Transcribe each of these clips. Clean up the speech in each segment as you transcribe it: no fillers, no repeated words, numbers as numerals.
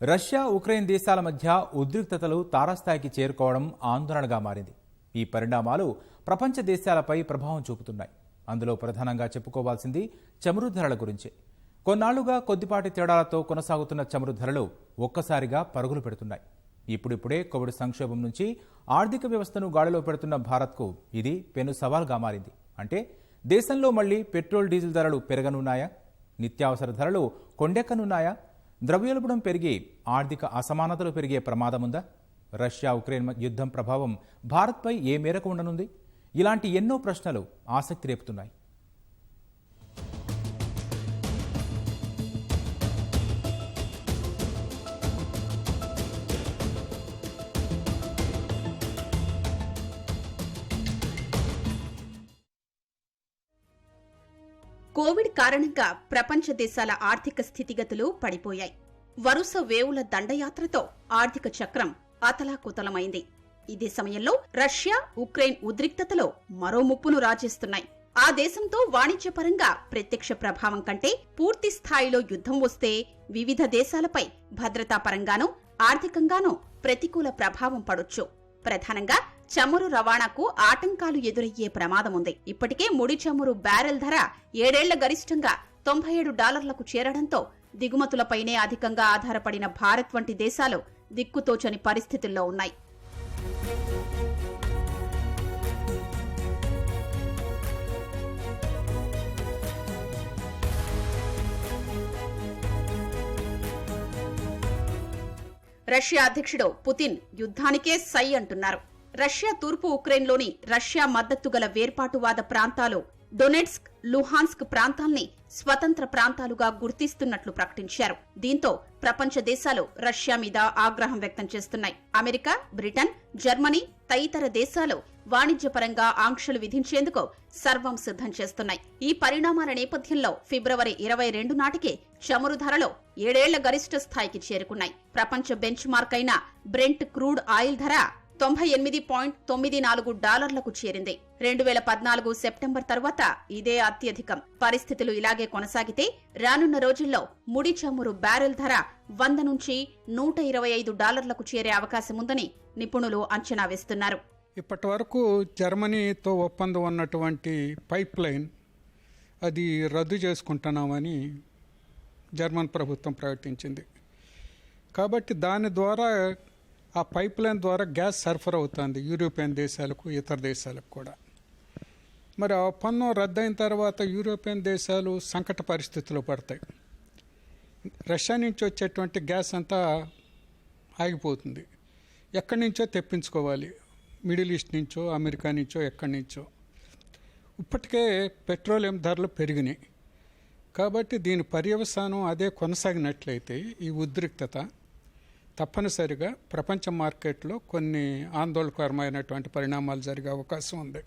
Russia Ukraine దేశాల మధ్య ఉద్రిక్తతలు తారస్థాయికి చేరుకోవడం ఆందోళనగా మారింది. ఈ పరిణామాలు ప్రపంచ దేశాలపై ప్రభావం చూపుతున్నాయి. అందులో ప్రధానంగా చెప్పుకోవాల్సింది చమురు ధరల గురించే. కొన్నాళ్లుగా కొద్దిపాటి తేడాలతో కొనసాగుతున్న చమురు ధరలు ఒక్కసారిగా పరుగులు పెడుతున్నాయి. ఇప్పుడిప్పుడే కోవిడ్ సంక్షోభం నుంచి ఆర్థిక వ్యవస్థను గాడిలో పెడుతున్న భారత్కు ఇది పెను సవాల్గా మారింది. అంటే దేశంలో మళ్లీ పెట్రోల్ డీజిల్ ధరలు పెరగనున్నాయా? నిత్యావసర ధరలు కొండెక్కనున్నాయా? ద్రవ్యోల్బణం పెరిగి ఆర్థిక అసమానతలు పెరిగే ప్రమాదముందా? రష్యా ఉక్రెయిన్ యుద్ధం ప్రభావం భారత్పై ఏ మేరకు ఉండనుంది? ఇలాంటి ఎన్నో ప్రశ్నలు ఆసక్తి రేపుతున్నాయి. కోవిడ్ కారణంగా ప్రపంచ దేశాల ఆర్థిక స్థితిగతులు పడిపోయాయి. వరుస వేవుల దండయాత్రతో ఆర్థిక చక్రం అతలాకుతలమైంది. ఇదే సమయంలో రష్యా ఉక్రెయిన్ ఉద్రిక్తతలో మరో ముప్పును రాజేస్తున్నాయి. ఆ దేశంతో వాణిజ్యపరంగా ప్రత్యక్ష ప్రభావం కంటే పూర్తి స్థాయిలో యుద్ధం వస్తే వివిధ దేశాలపై భద్రతాపరంగానూ ఆర్థికంగానూ ప్రతికూల ప్రభావం పడొచ్చు. ప్రధానంగా చమురు రవాణాకు ఆటంకాలు ఎదురయ్యే ప్రమాదముంది. ఇప్పటికే ముడి చమురు బ్యారెల్ ధర 7 ఏళ్ల గరిష్టంగా $97 చేరడంతో దిగుమతులపైనే అధికంగా ఆధారపడిన భారత్ వంటి దేశాలు దిక్కుతోచని పరిస్థితుల్లో ఉన్నాయి. రష్యా అధ్యక్షుడు పుతిన్ యుద్ధానికే సై అంటున్నారు. రష్యా తూర్పు ఉక్రెయిన్లోని రష్యా మద్దతు గల వేర్పాటువాద ప్రాంతాలు డొనెట్స్క్, లుహాన్స్క్ ప్రాంతాల్ని స్వతంత్ర ప్రాంతాలుగా గుర్తిస్తున్నట్లు ప్రకటించారు. దీంతో ప్రపంచ దేశాలు రష్యా మీద ఆగ్రహం వ్యక్తం చేస్తున్నాయి. అమెరికా, బ్రిటన్, జర్మనీ తదితర దేశాలు వాణిజ్యపరంగా ఆంక్షలు విధించేందుకు సర్వం సిద్ధం చేస్తున్నాయి. ఈ పరిణామాల నేపథ్యంలో ఫిబ్రవరి 22 నాటికి చమురు ధరలు 7 ఏళ్ల గరిష్ట స్థాయికి చేరుకున్నాయి. ప్రపంచ బెంచ్ మార్క్ అయిన బ్రెంట్ క్రూడ్ ఆయిల్ ధర $98.94కు చేరింది. 2014 సెప్టెంబర్ తర్వాత ఇదే అత్యధికం. పరిస్థితులు ఇలాగే కొనసాగితే రానున్న రోజుల్లో ముడి చమురు బ్యారెల్ ధర $100 నుంచి $125కు చేరే అవకాశముందని నిపుణులు అంచనా వేస్తున్నారు. ఇప్పటి వరకు జర్మనీతో ఒప్పందం ఉన్నటువంటి పైప్ లైన్ అది రద్దు చేసుకుంటున్నామని జర్మన్ ప్రభుత్వం ప్రకటించింది. కాబట్టి దాని ద్వారా ఆ పైప్ లైన్ ద్వారా గ్యాస్ సరఫరా అవుతుంది యూరోపియన్ దేశాలకు, ఇతర దేశాలకు కూడా. మరి ఆ ఒప్పందం రద్దయిన తర్వాత యూరోపియన్ దేశాలు సంకట పరిస్థితుల్లో పడతాయి. రష్యా నుంచి వచ్చేటువంటి గ్యాస్ అంతా ఆగిపోతుంది. ఎక్కడి నుంచో తెప్పించుకోవాలి, మిడిల్ ఈస్ట్ నుంచో, అమెరికా నుంచో, ఎక్కడి నుంచో. ఇప్పటికే పెట్రోలియం ధరలు పెరిగినాయి. కాబట్టి దీని పర్యవసానం అదే కొనసాగినట్లయితే ఈ ఉద్రిక్తత తప్పనిసరిగా ప్రపంచ మార్కెట్లో కొన్ని ఆందోళనకరమైనటువంటి పరిణామాలు జరిగే అవకాశం ఉంది.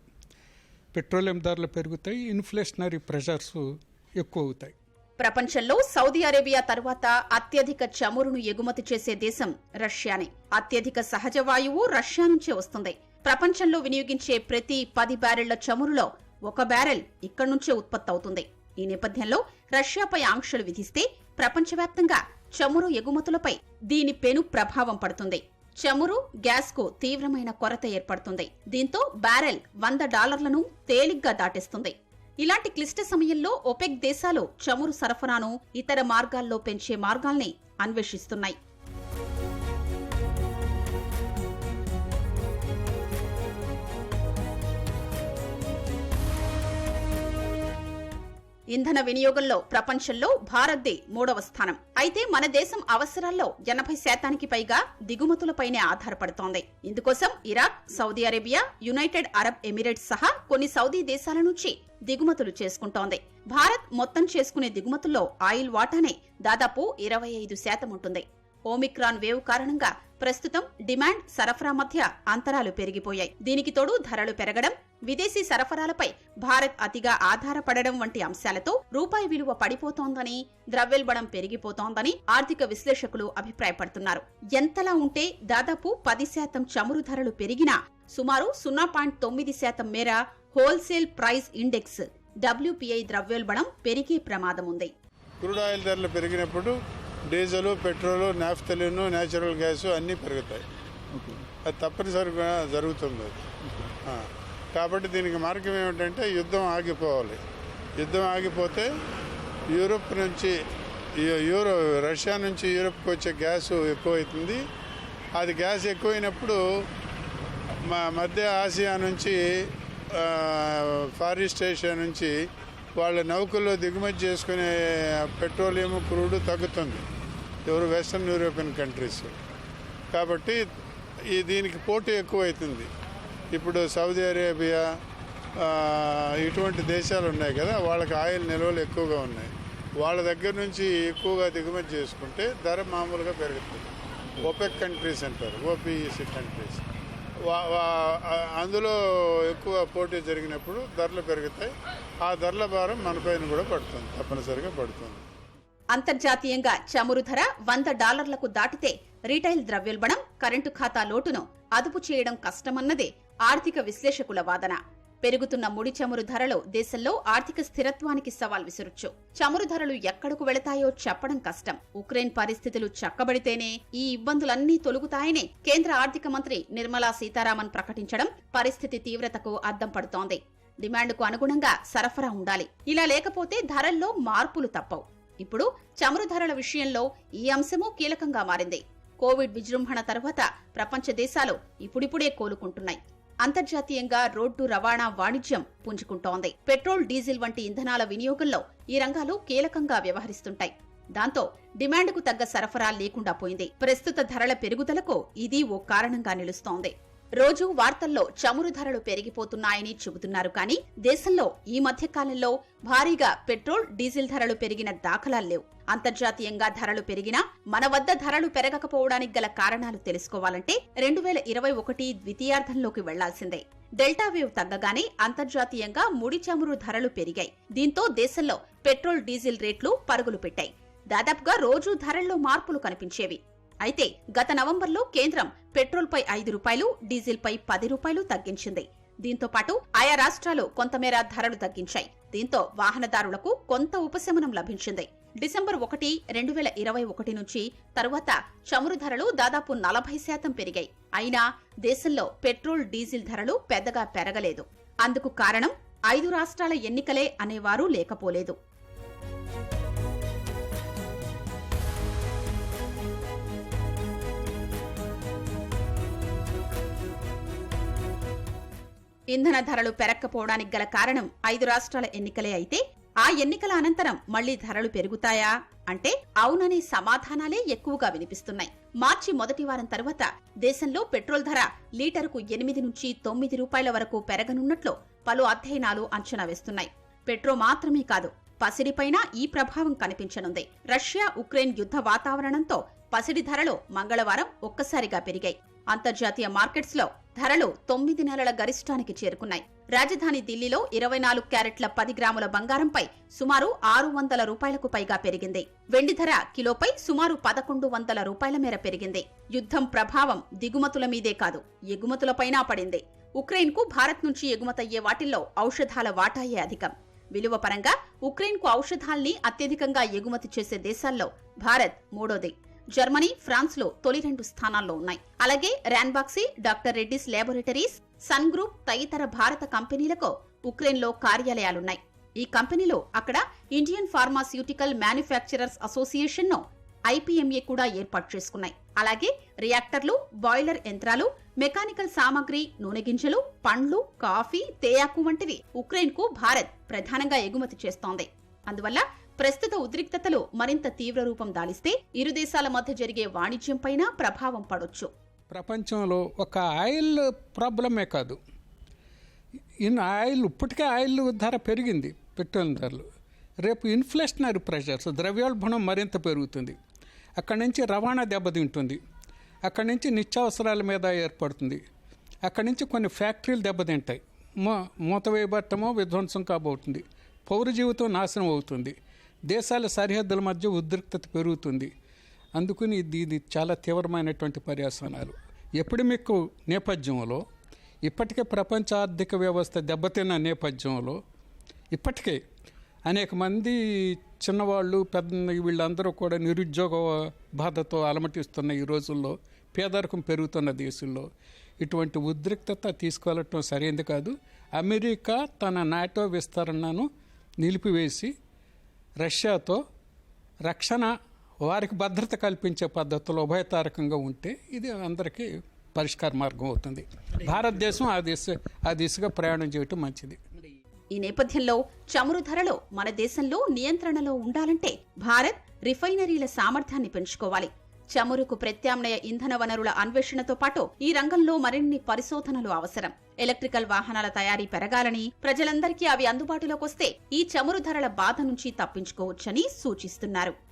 పెట్రోలియం ధరలు పెరుగుతాయి, ఇన్ఫ్లేషనరీ ప్రెషర్స్ ఎక్కువ అవుతాయి. ప్రపంచంలో సౌదీ అరేబియా తర్వాత అత్యధిక చమురును ఎగుమతి చేసే దేశం రష్యానే. అత్యధిక సహజ వాయువు రష్యా నుంచే వస్తుంది. ప్రపంచంలో వినియోగించే ప్రతి 10 బ్యారెళ్ల చమురులో 1 బ్యారెల్ ఇక్కడి నుంచే ఉత్పత్తి అవుతుంది. ఈ నేపథ్యంలో రష్యాపై ఆంక్షలు విధిస్తే ప్రపంచవ్యాప్తంగా చమురు ఎగుమతులపై దీని పెను ప్రభావం పడుతుంది. చమురు, గ్యాస్ కు తీవ్రమైన కొరత ఏర్పడుతుంది. దీంతో బ్యారెల్ $100ను తేలిగ్గా దాటేస్తుంది. ఇలాంటి క్లిష్ట సమయంలో ఒపెక్ దేశాలు చమురు సరఫరాను ఇతర మార్గాల్లో పెంచే మార్గాల్ని అన్వేషిస్తున్నాయి. ఇంధన వినియోగంలో ప్రపంచంలో భారత్దే 3వ స్థానం. అయితే మన దేశం అవసరాల్లో 80% పైగా దిగుమతులపైనే ఆధారపడుతోంది. ఇందుకోసం Iraq, Saudi Arabia, United Arab Emirates సహా కొన్ని సౌదీ దేశాల నుంచి దిగుమతులు చేసుకుంటోంది. భారత్ మొత్తం చేసుకునే దిగుమతుల్లో ఆయిల్ వాటానే దాదాపు 25% ఉంటుంది. ఓమిక్రాన్ వేవ్ కారణంగా ప్రస్తుతం డిమాండ్, సరఫరా మధ్య అంతరాలు పెరిగిపోయాయి. దీనికి తోడు ధరలు పెరగడం, విదేశీ సరఫరాలపై భారత్ అతిగా ఆధారపడడం వంటి అంశాలతో రూపాయి విలువ పడిపోతోందని, ద్రవ్యోల్బణం పెరిగిపోతోందని ఆర్థిక విశ్లేషకులు అభిప్రాయపడుతున్నారు. ఎంతలా ఉంటే దాదాపు 10% చమురు ధరలు పెరిగినా సుమారు 0.9% మేర హోల్సేల్ ప్రైస్ ఇండెక్స్ WPI ద్రవ్యోల్బణం పెరిగే ప్రమాదం ఉంది. క్రూడ్ ఆయిల్ ధరలు పెరిగినప్పుడు diesel, petrol, naphthalene, natural gas అన్నీ పెరుగుతాయి. అది తప్పనిసరిగా జరుగుతుంది అది. కాబట్టి దీనికి మార్గం ఏమిటంటే యుద్ధం ఆగిపోవాలి. యుద్ధం ఆగిపోతే యూరోప్ నుంచి రష్యా నుంచి యూరోప్కి వచ్చే గ్యాసు ఎక్కువవుతుంది. అది గ్యాస్ ఎక్కువైనప్పుడు మధ్య ఆసియా నుంచి ఫార్ ఈస్ట్ ఏషియా నుంచి వాళ్ళ నౌకల్లో దిగుమతి చేసుకునే పెట్రోలియం, క్రూడ్ తగ్గుతుంది. ఎవరు వెస్ట్రన్ యూరోపియన్ కంట్రీస్. కాబట్టి దీనికి పోటీ ఎక్కువవుతుంది. ఇప్పుడు సౌదీ అరేబియా ఇటువంటి దేశాలు ఉన్నాయి కదా, వాళ్ళకి ఆయిల్ నిల్వలు ఎక్కువగా ఉన్నాయి. వాళ్ళ దగ్గర నుంచి ఎక్కువగా దిగుమతి చేసుకుంటే ధర మామూలుగా పెరుగుతుంది. ఓపెక్ కంట్రీస్ అంటారు, ఓపీఈసీ కంట్రీస్. అందులో ఎక్కువ పోటీ జరిగినప్పుడు ధరలు పెరుగుతాయి. ఆ ధరల భారం మనపైన కూడా పడుతుంది, తప్పనిసరిగా పడుతుంది. అంతర్జాతీయంగా చమురు ధర $100 దాటితే రీటైల్ ద్రవ్యోల్బణం, కరెంటు ఖాతా లోటును అదుపు చేయడం కష్టమన్నదే ఆర్థిక విశ్లేషకుల వాదన. పెరుగుతున్న ముడి చమురు ధరలు దేశంలో ఆర్థిక స్థిరత్వానికి సవాల్ విసురొచ్చు. చమురు ధరలు ఎక్కడకు వెళతాయో చెప్పడం కష్టం. ఉక్రెయిన్ పరిస్థితులు చక్కబడితేనే ఈ ఇబ్బందులన్నీ తొలగుతాయని కేంద్ర ఆర్థిక మంత్రి నిర్మలా సీతారామన్ ప్రకటించడం పరిస్థితి తీవ్రతకు అద్దం పడుతోంది. డిమాండ్కు అనుగుణంగా సరఫరా ఉండాలి. ఇలా లేకపోతే ధరల్లో మార్పులు తప్పవు. ఇప్పుడు చమురు ధరల విషయంలో ఈ అంశమూ కీలకంగా మారింది. కోవిడ్ విజృంభణ తర్వాత ప్రపంచ దేశాలు ఇప్పుడిప్పుడే కోలుకుంటున్నాయి. అంతర్జాతీయంగా రోడ్డు రవాణా వాణిజ్యం పుంజుకుంటోంది. పెట్రోల్, డీజిల్ వంటి ఇంధనాల వినియోగంలో ఈ రంగాలు కీలకంగా వ్యవహరిస్తుంటాయి. దాంతో డిమాండ్కు తగ్గ సరఫరా లేకుండా పోయింది. ప్రస్తుత ధరల పెరుగుదలకు ఇది ఓ కారణంగా నిలుస్తోంది. రోజు వార్తల్లో చమురు ధరలు పెరిగిపోతున్నాయని చెబుతున్నారు. కానీ దేశంలో ఈ మధ్య కాలంలో భారీగా పెట్రోల్, డీజిల్ ధరలు పెరిగిన దాఖలాలు లేవు. అంతర్జాతీయంగా ధరలు పెరిగినా మన వద్ద ధరలు పెరగకపోవడానికి గల కారణాలు తెలుసుకోవాలంటే 2021 ద్వితీయార్థంలోకి వెళ్లాల్సిందే. డెల్టా వేవ్ తగ్గగానే అంతర్జాతీయంగా ముడి చమురు ధరలు పెరిగాయి. దీంతో దేశంలో పెట్రోల్, డీజిల్ రేట్లు పరుగులు పెట్టాయి. దాదాపుగా రోజూ ధరల్లో మార్పులు కనిపించేవి. అయితే గత నవంబర్లో కేంద్రం పెట్రోల్పై ₹5, డీజిల్పై ₹10 తగ్గించింది. దీంతో పాటు ఆయా రాష్ట్రాలు కొంతమేర ధరలు తగ్గించాయి. దీంతో వాహనదారులకు కొంత ఉపశమనం లభించింది. డిసెంబర్ 1, 2021 నుంచి తరువాత చమురు ధరలు దాదాపు 40% పెరిగాయి. అయినా దేశంలో పెట్రోల్, డీజిల్ ధరలు పెద్దగా పెరగలేదు. అందుకు కారణం 5 రాష్ట్రాల ఎన్నికలే అనేవారు లేకపోలేదు. ఇంధన ధరలు పెరక్కపోవడానికి గల కారణం 5 రాష్ట్రాల ఎన్నికలే అయితే ఆ ఎన్నికల అనంతరం మళ్లీ ధరలు పెరుగుతాయా అంటే అవుననే సమాధానాలే ఎక్కువగా వినిపిస్తున్నాయి. మార్చి మొదటి వారం తర్వాత దేశంలో పెట్రోల్ ధర లీటరుకు $8 నుంచి $9 వరకు పెరగనున్నట్లు పలు అధ్యయనాలు అంచనా వేస్తున్నాయి. పెట్రోల్ మాత్రమే కాదు, పసిడిపైన ఈ ప్రభావం కనిపించనుంది. రష్యా, ఉక్రెయిన్ యుద్ధ వాతావరణంతో పసిడి ధరలు మంగళవారం ఒక్కసారిగా పెరిగాయి. అంతర్జాతీయ మార్కెట్స్ లో ధరలు 9 నెలల గరిష్టానికి చేరుకున్నాయి. రాజధాని ఢిల్లీలో 24 క్యారెట్ల 10 గ్రాముల బంగారంపై సుమారు $600 పైగా పెరిగింది. వెండి ధర కిలోపై సుమారు $1,100 మేర పెరిగింది. యుద్ధం ప్రభావం దిగుమతుల మీదే కాదు, ఎగుమతులపైనా పడింది. ఉక్రెయిన్ కు భారత్ నుంచి ఎగుమతయ్యే వాటిల్లో ఔషధాల వాటాయే అధికం. విలువ పరంగా ఉక్రెయిన్ కు ఔషధాల్ని అత్యధికంగా ఎగుమతి చేసే దేశాల్లో భారత్ మూడోది. జర్మనీ, ఫ్రాన్స్ లో తొలి 2 స్థానాల్లో ఉన్నాయి. అలాగే Ranbaxy, doctor Reddy's laboratories, Sun Group తదితర భారత కంపెనీలకు ఉక్రెయిన్ లో కార్యాలయాలున్నాయి. ఈ కంపెనీలు అక్కడ ఇండియన్ ఫార్మాస్యూటికల్ మ్యానుఫ్యాక్చరర్స్ అసోసియేషన్ ను IPMA కూడా ఏర్పాటు చేసుకున్నాయి. అలాగే రియాక్టర్లు, బాయిలర్ యంత్రాలు, మెకానికల్ సామాగ్రి, నూనె గింజలు, పండ్లు, కాఫీ, తేయాకు వంటివి ఉక్రెయిన్ కు భారత్ ప్రధానంగా ఎగుమతి చేస్తోంది. అందువల్ల ప్రస్తుత ఉద్రిక్తతలు మరింత తీవ్ర రూపం దాలిస్తే ఇరు దేశాల మధ్య జరిగే వాణిజ్యంపైన ప్రభావం పడొచ్చు. ప్రపంచంలో ఒక ఆయిల్ ప్రాబ్లమే కాదు, ఇప్పటికే ఆయిల్ ధర పెరిగింది, పెట్రోల్ ధరలు. రేపు ఇన్ఫ్లేషనరీ ప్రెషర్స్, ద్రవ్యోల్బణం మరింత పెరుగుతుంది. అక్కడి నుంచి రవాణా దెబ్బతింటుంది. అక్కడి నుంచి నిత్యావసరాల మీద ఏర్పడుతుంది. అక్కడి నుంచి కొన్ని ఫ్యాక్టరీలు దెబ్బతింటాయి. మూతవేయబట్టమో విధ్వంసం కాబోతుంది. పౌర జీవితం నాశనం అవుతుంది. దేశాల సరిహద్దుల మధ్య ఉద్రిక్తత పెరుగుతుంది. అందుకని ఇది చాలా తీవ్రమైనటువంటి పర్యావసనాలు. ఎపిడమిక్ నేపథ్యంలో, ఇప్పటికే ప్రపంచ ఆర్థిక వ్యవస్థ దెబ్బతిన్న నేపథ్యంలో ఇప్పటికే అనేక మంది చిన్నవాళ్ళు పెద్ద వీళ్ళందరూ కూడా నిరుద్యోగ బాధతో అలమటిస్తున్న ఈ రోజుల్లో, పేదరికం పెరుగుతున్న దేశంలో ఇటువంటి ఉద్రిక్తత తీసుకువెళ్ళటం సరైనది కాదు. అమెరికా తన నాటో విస్తరణను నిలిపివేసి రష్యాతో రక్షణ, వారికి భద్రత కల్పించే పద్ధతిలో ఉభయతారకంగా ఉంటే ఇది అందరికీ పరిష్కార మార్గం అవుతుంది. భారతదేశం ఆ దిశగా ప్రయాణం చేయటం మంచిది. ఈ నేపథ్యంలో చమురు ధరలు మన దేశంలో నియంత్రణలో ఉండాలంటే భారత్ రిఫైనరీల సామర్థ్యాన్ని పెంచుకోవాలి. చమురుకు ప్రత్యామ్నాయ ఇంధన వనరుల అన్వేషణతో పాటు ఈ రంగంలో మరిన్ని పరిశోధనలు అవసరం. ఎలక్ట్రికల్ వాహనాల తయారీ పెరగాలని, ప్రజలందరికీ అవి అందుబాటులోకి వస్తే ఈ చమురు ధరల బాధ నుంచి తప్పించుకోవచ్చని సూచిస్తున్నారు.